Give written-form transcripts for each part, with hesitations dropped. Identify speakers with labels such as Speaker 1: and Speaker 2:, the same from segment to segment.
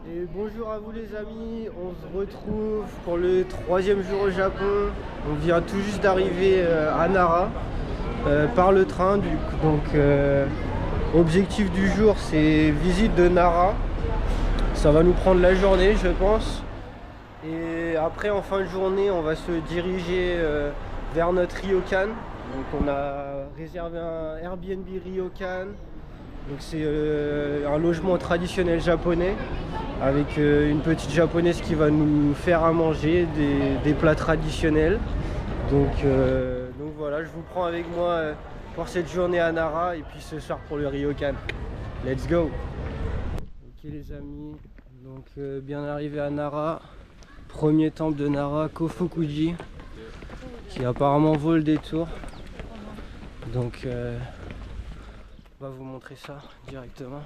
Speaker 1: Et bonjour à vous les amis, on se retrouve pour le troisième jour au Japon. On vient tout juste d'arriver à Nara par le train. Objectif du jour c'est visite de Nara. Ça va nous prendre la journée je pense. Et après en fin de journée on va se diriger vers notre ryokan. Donc on a réservé un Airbnb ryokan. Donc c'est un logement traditionnel japonais avec une petite japonaise qui va nous faire à manger des plats traditionnels. Donc voilà, je vous prends avec moi pour cette journée à Nara et puis ce soir pour le ryokan. Let's go. Ok les amis, donc bien arrivé à Nara. Premier temple de Nara, Kofukuji, qui apparemment vaut le détour. Donc on va vous montrer ça directement.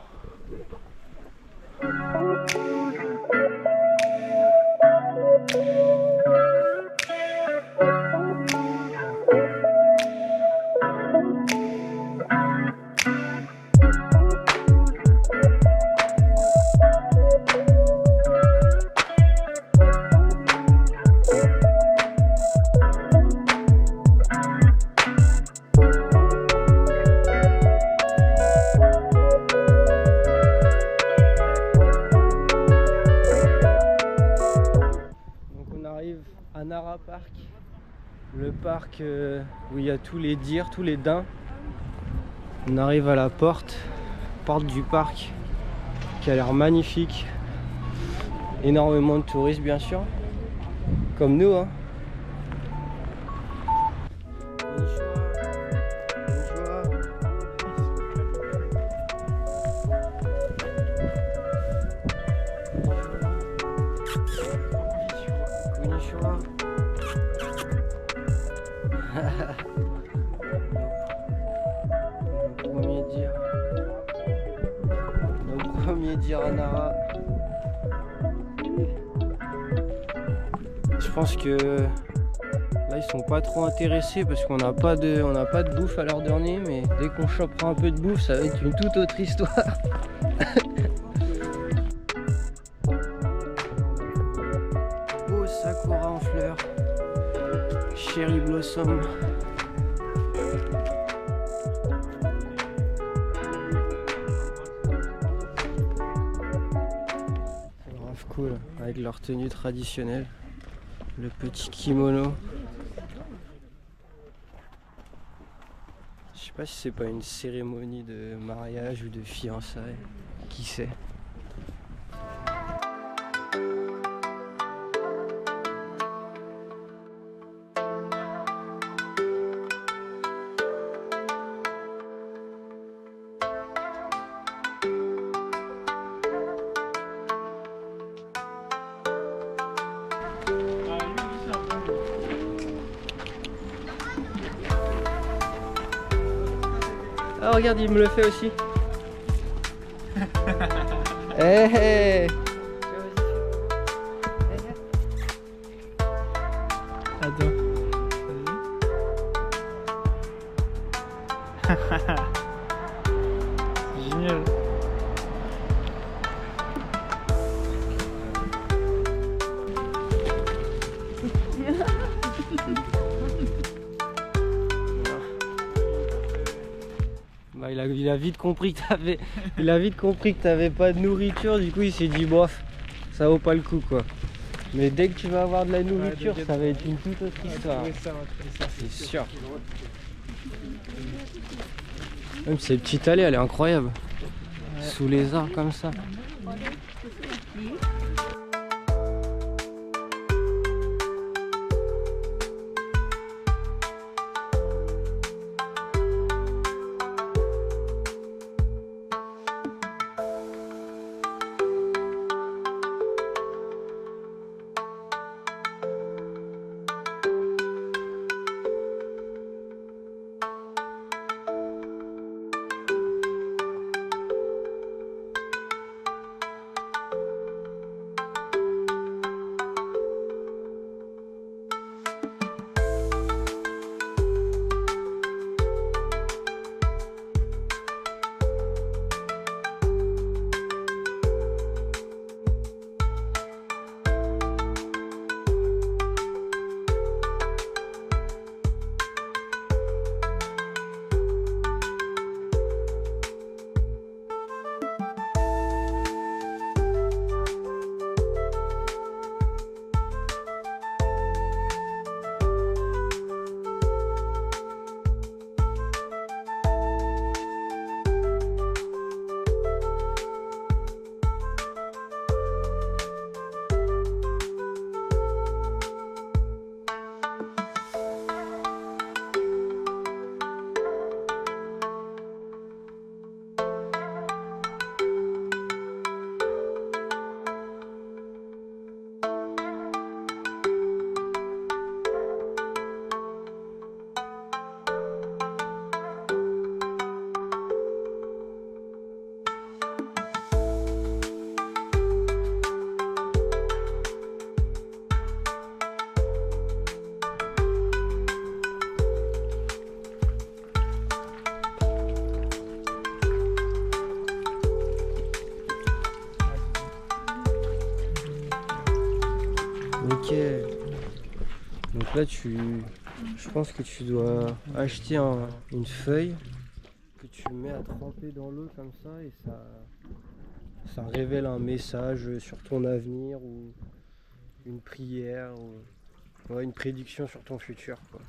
Speaker 1: À Nara Park, le parc où il y a tous les deers, tous les daims. On arrive à la porte du parc qui a l'air magnifique. Énormément de touristes bien sûr, comme nous hein. Premier dire à Nara. Je pense que là ils sont pas trop intéressés parce qu'on n'a pas de bouffe à leur donner, mais dès qu'on chopera un peu de bouffe ça va être une toute autre histoire. Beau sakura en fleurs, cherry blossom. Cool, avec leur tenue traditionnelle, le petit kimono. Je sais pas si c'est pas une cérémonie de mariage ou de fiançailles, qui sait. Ah regarde, il me le fait aussi. Hey, hey. Attends.
Speaker 2: Génial.
Speaker 1: Bah, il a vite compris que t'avais pas de nourriture, du coup il s'est dit bof, ça vaut pas le coup quoi. Mais dès que tu vas avoir de la nourriture, ça va être une toute autre histoire. C'est sûr. Même cette petite allée, elle est incroyable. Sous les arbres comme ça. Ok. Donc là, je pense que tu dois acheter une feuille que tu mets à tremper dans l'eau comme ça et ça révèle un message sur ton avenir ou une prière ou ouais, une prédiction sur ton futur, quoi.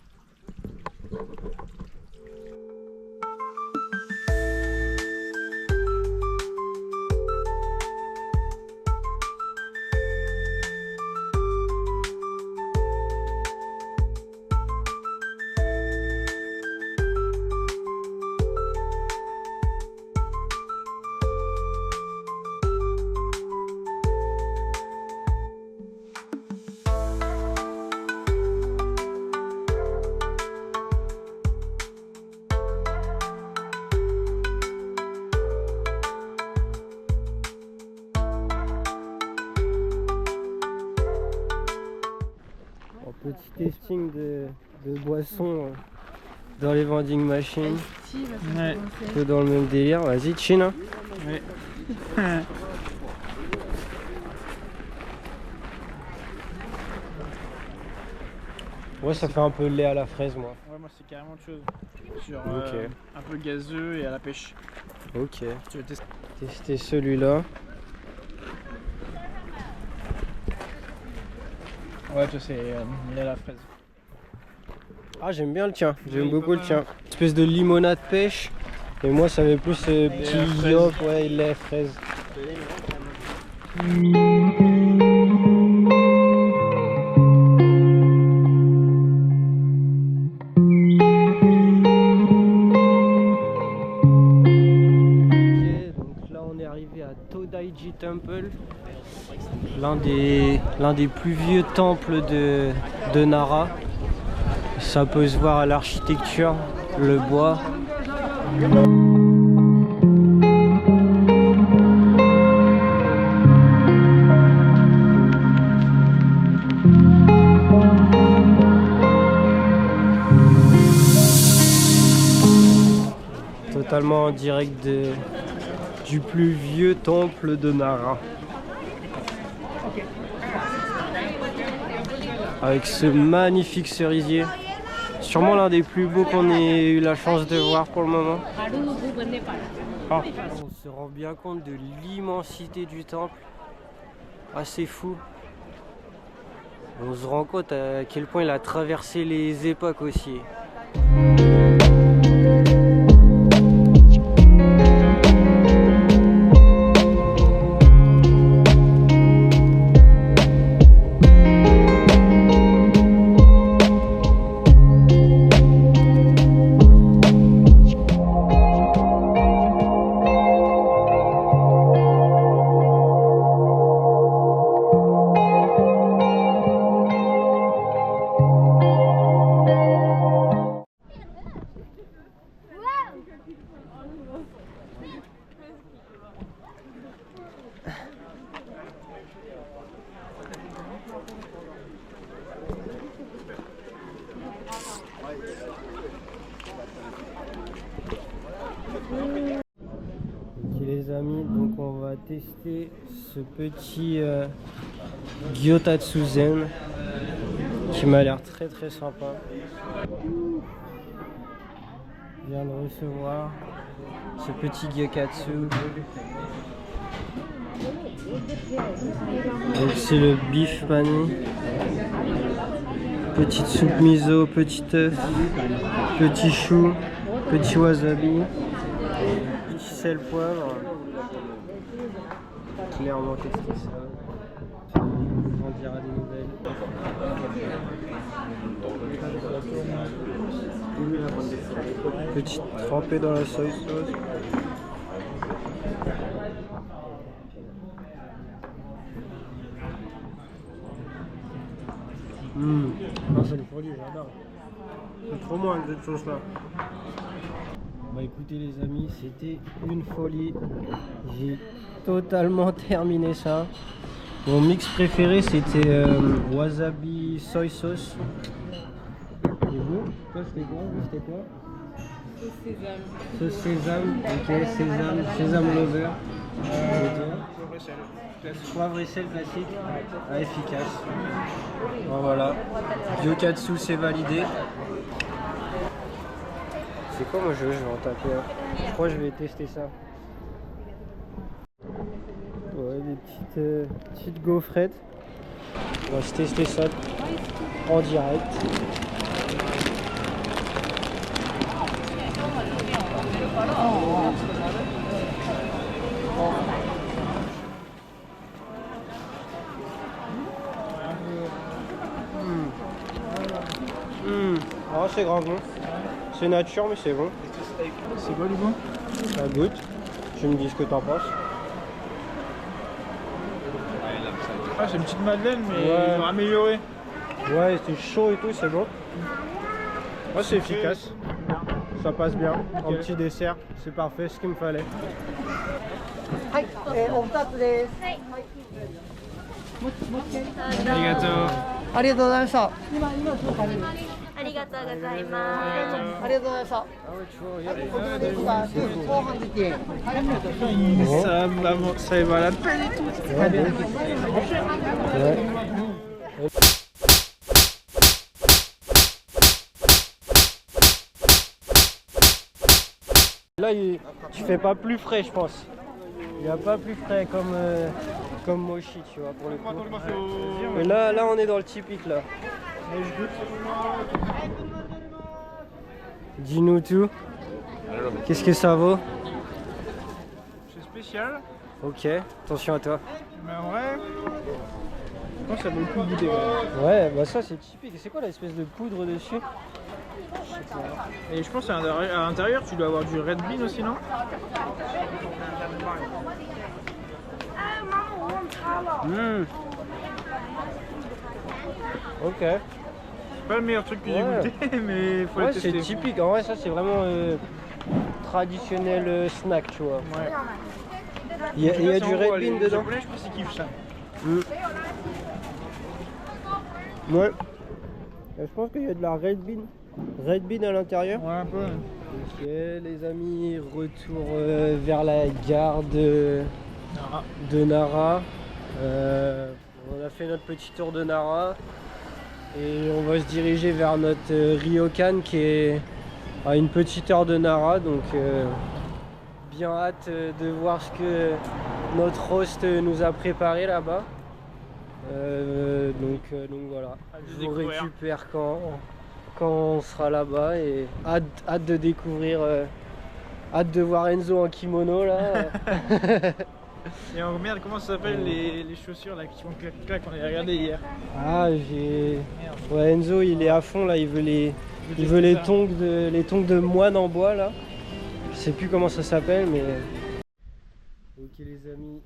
Speaker 1: Petit testing de boissons dans les vending machines.
Speaker 2: Ouais.
Speaker 1: Un peu dans le même délire. Vas-y, Chine.
Speaker 2: Ouais.
Speaker 1: Ouais, ça fait un peu lait à la fraise, moi.
Speaker 2: Ouais, moi c'est carrément autre chose. Sur
Speaker 1: Ok.
Speaker 2: un peu gazeux et à la pêche.
Speaker 1: Ok.
Speaker 2: Tu veux
Speaker 1: Tester celui-là.
Speaker 2: Ouais, tu vois, c'est lait à la fraise.
Speaker 1: Ah, j'aime bien le tien. J'aime
Speaker 2: Oui,
Speaker 1: beaucoup
Speaker 2: pas
Speaker 1: le
Speaker 2: mal,
Speaker 1: tien. Espèce de limonade pêche. Et moi, ça avait plus
Speaker 2: à
Speaker 1: petit
Speaker 2: fraise.
Speaker 1: yop, ouais, lait fraise. À Todaiji Temple, l'un des plus vieux temples de Nara. Ça peut se voir à l'architecture, le bois. Totalement en direct du plus vieux temple de Nara. Avec ce magnifique cerisier. Sûrement l'un des plus beaux qu'on ait eu la chance de voir pour le moment. Ah. On se rend bien compte de l'immensité du temple. Assez fou. On se rend compte à quel point il a traversé les époques aussi. Ok les amis, donc on va tester ce petit Gyotatsu Zen qui m'a l'air très très sympa. Je viens de recevoir ce petit Gyokatsu. Donc c'est le beef pani. Petite soupe miso, petit œuf, petit chou, petit wasabi, petit sel poivre. Clairement tester ça. On dira des nouvelles. Petite trempée dans la soy sauce. C'est une folie, j'adore. C'est trop moins que cette sauce là. Bah écoutez les amis, c'était une folie. J'ai totalement terminé ça. Mon mix préféré c'était wasabi soy sauce. Et vous? Toi c'était quoi? Sauce sésame, ok, sésame lover. Poivre et sel classique, efficace. Bon, voilà, gyokatsu c'est validé. C'est quoi mon jeu? Je vais en taper un. Je crois que je vais tester ça. Ouais, des petites gaufrettes. On va se tester ça en direct. Oh, c'est grave bon. C'est nature, mais c'est bon.
Speaker 2: C'est quoi du coup?
Speaker 1: Ça goûte. Tu me dis ce que t'en penses.
Speaker 2: Ah, c'est une petite madeleine, mais
Speaker 1: Ouais.
Speaker 2: ils ont amélioré.
Speaker 1: Ouais, c'est chaud et tout, c'est bon. Ouais, c'est efficace. Ça passe bien. En petit dessert, c'est parfait, ce qu'il me fallait.
Speaker 3: はい、お二つです。
Speaker 2: ありがとう。
Speaker 3: ありがとうございました。
Speaker 4: ありがとうございます。
Speaker 3: ありがとうございました。こちらですが、後半時期。
Speaker 2: Ça va la peine et tout.
Speaker 1: Là, tu fais pas plus frais, je pense. Il n'y a pas plus frais comme mochi, tu vois, pour le coup. Mais là, on est dans le typique, là. Dis-nous tout. Qu'est-ce que ça vaut?
Speaker 2: C'est spécial,
Speaker 1: Ok, attention à toi.
Speaker 2: mais en vrai, je pense que ça vaut le coup de goûter.
Speaker 1: Ouais, bah ça c'est typique. C'est quoi l'espèce de poudre dessus?
Speaker 2: Et je pense qu'à l'intérieur, tu dois avoir du Red Bean aussi, non?
Speaker 1: Ok.
Speaker 2: C'est pas le meilleur truc que j'ai
Speaker 1: Ouais.
Speaker 2: goûté, mais faut
Speaker 1: Ouais,
Speaker 2: le
Speaker 1: c'est
Speaker 2: tester.
Speaker 1: typique. En vrai, ça c'est vraiment traditionnel snack, tu vois.
Speaker 2: Ouais.
Speaker 1: Il y a,
Speaker 2: En tout
Speaker 1: il y a
Speaker 2: cas,
Speaker 1: du
Speaker 2: c'est en
Speaker 1: Red
Speaker 2: gros,
Speaker 1: Bean
Speaker 2: les
Speaker 1: dedans.
Speaker 2: Japonais, je pense qu'ils kiffent ça.
Speaker 1: Ouais. Je pense qu'il y a de la Red Bean. Red Bean à l'intérieur.
Speaker 2: Ouais, un peu.
Speaker 1: Ok, les amis, retour vers la gare de Nara. On a fait notre petit tour de Nara et on va se diriger vers notre ryokan qui est à une petite heure de Nara. Donc, bien hâte de voir ce que notre host nous a préparé là-bas. Donc voilà, je vous
Speaker 2: découvrir.
Speaker 1: récupère quand on sera là-bas et hâte de découvrir, hâte de voir Enzo en kimono là.
Speaker 2: Et en merde, comment ça s'appelle les chaussures là qui font clac-clac qu'on a regardé hier?
Speaker 1: Ah ouais, Enzo il est à fond là, il veut les tongs de moine en bois là. Je sais plus comment ça s'appelle mais. Ok les amis,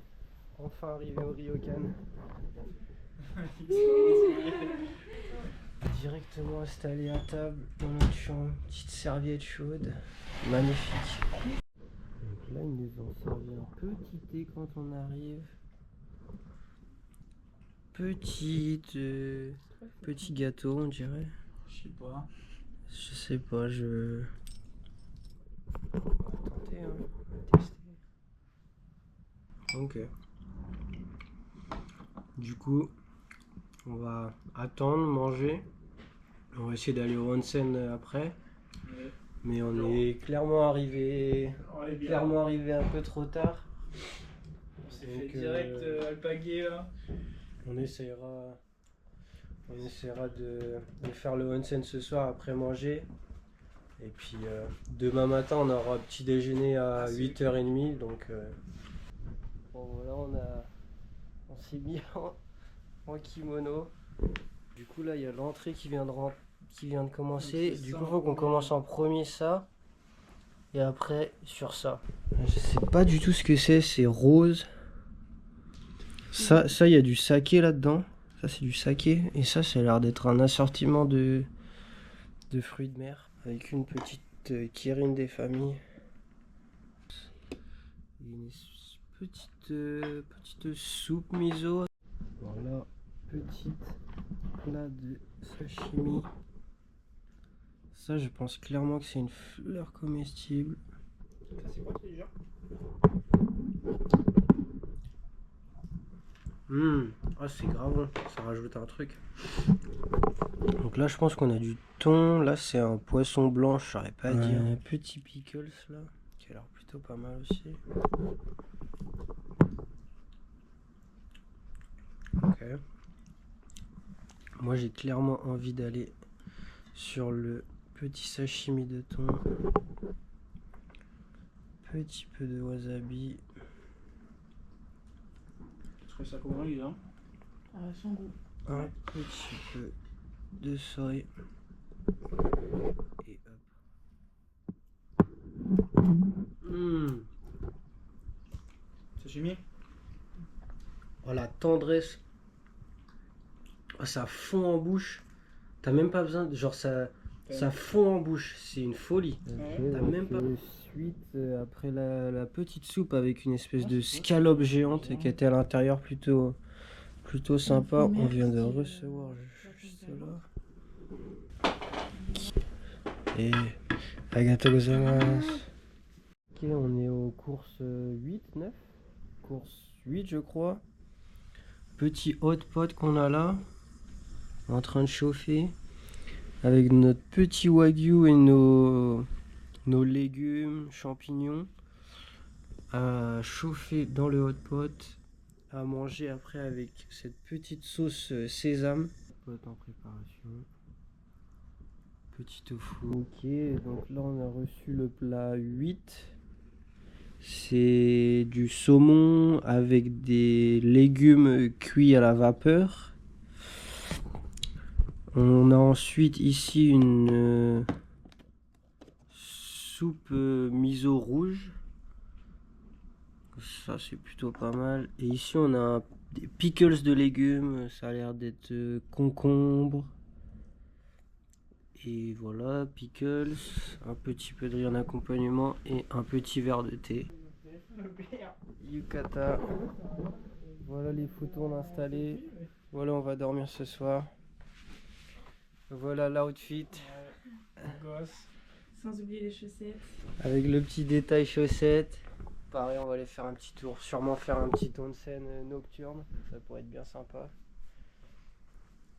Speaker 1: enfin arrivé au ryokan. Directement installé à table dans notre chambre, petite serviette chaude, magnifique. Donc là ils nous ont servi un petit thé quand on arrive. Petit gâteau on dirait.
Speaker 2: Je sais pas.
Speaker 1: Je sais pas, on va tenter, hein. On va tester. Ok. Du coup, on va attendre, manger. On va essayer d'aller au onsen après.
Speaker 2: Ouais.
Speaker 1: Mais on est clairement arrivé un peu trop tard.
Speaker 2: On s'est
Speaker 1: Donc,
Speaker 2: fait direct alpaguer là.
Speaker 1: On essaiera de faire le onsen ce soir après manger. Et puis demain matin on aura petit déjeuner à 8h30. Donc bon voilà, on s'est mis en kimono. Du coup là il y a l'entrée qui vient de commencer. Du coup il faut qu'on commence en premier ça. Et après sur ça. Je sais pas du tout ce que c'est rose. Ça il y a du saké là-dedans. Ça c'est du saké. Et ça a l'air d'être un assortiment de fruits de mer. Avec une petite Kirin des familles. Une petite soupe miso. Voilà, petit plat de sashimi. Ça, je pense clairement que c'est une fleur comestible.
Speaker 2: Ça, c'est quoi déjà?
Speaker 1: Ah, c'est grave bon, ça rajoute un truc. Donc là, je pense qu'on a du thon. Là, c'est un poisson blanc, je saurais pas dire. Un petit pickles là, qui a l'air plutôt pas mal aussi. Ok. Moi, j'ai clairement envie d'aller sur le petit sashimi de thon. Petit peu de wasabi.
Speaker 2: Je trouve ça comment lui, hein?
Speaker 3: Sans goût.
Speaker 1: Un petit peu de soya. Et hop.
Speaker 2: Sashimi?
Speaker 1: Oh, la tendresse. Oh, ça fond en bouche. T'as même pas besoin de... Genre ça fond en bouche. C'est une folie. T'as même pas... Suite, après la petite soupe avec une espèce de scalope géante qui était à l'intérieur plutôt sympa. On vient de recevoir juste là. Et arigatou gozaimasu. Ok, on est aux courses 8, 9. Course 8 je crois. Petit hot pot qu'on a là. En train de chauffer. Avec notre petit wagyu et nos légumes, champignons. À chauffer dans le hot pot. À manger après avec cette petite sauce sésame. Pot en préparation. Petit tofu. Ok, donc là on a reçu le plat 8. C'est du saumon avec des légumes cuits à la vapeur. On a ensuite ici une soupe miso rouge. Ça c'est plutôt pas mal. Et ici on a des pickles de légumes. Ça a l'air d'être concombre. Et voilà, pickles, un petit peu de riz en accompagnement et un petit verre de thé. Yukata. Voilà les photos on a installées. Voilà, on va dormir ce soir. Voilà l'outfit.
Speaker 2: Gosse.
Speaker 3: Sans oublier les chaussettes.
Speaker 1: Avec le petit détail chaussettes. Pareil, on va aller faire un petit tour, sûrement faire un petit onsen nocturne. Ça pourrait être bien sympa.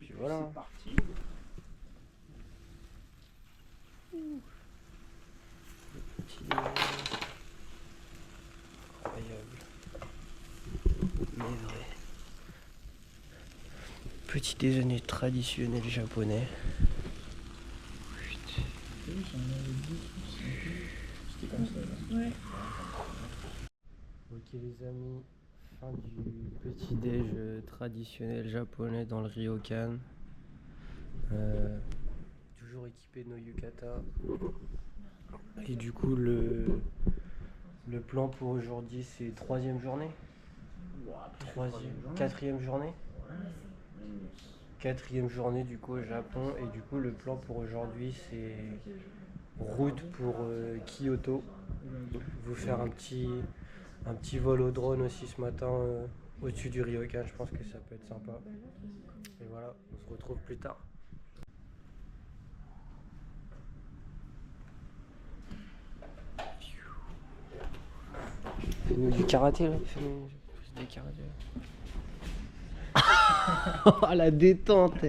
Speaker 1: Puis voilà.
Speaker 2: C'est parti.
Speaker 1: Petit déjeuner. Incroyable. Mais vrai. Petit déjeuner traditionnel japonais.
Speaker 2: C'était comme ça.
Speaker 3: Ouais.
Speaker 1: Ok les amis, fin du petit déj traditionnel japonais dans le ryokan. Toujours équipé de nos yukata. Et du coup le plan pour aujourd'hui c'est 3e journée. 4e journée. 4e journée du coup au Japon. Et du coup le plan pour aujourd'hui c'est route pour Kyoto. Vous faire un petit vol au drone aussi ce matin au-dessus du ryokan, je pense que ça peut être sympa. Et voilà, on se retrouve plus tard. Fais-nous du karaté là, fais-nous du karaté. Oh la détente.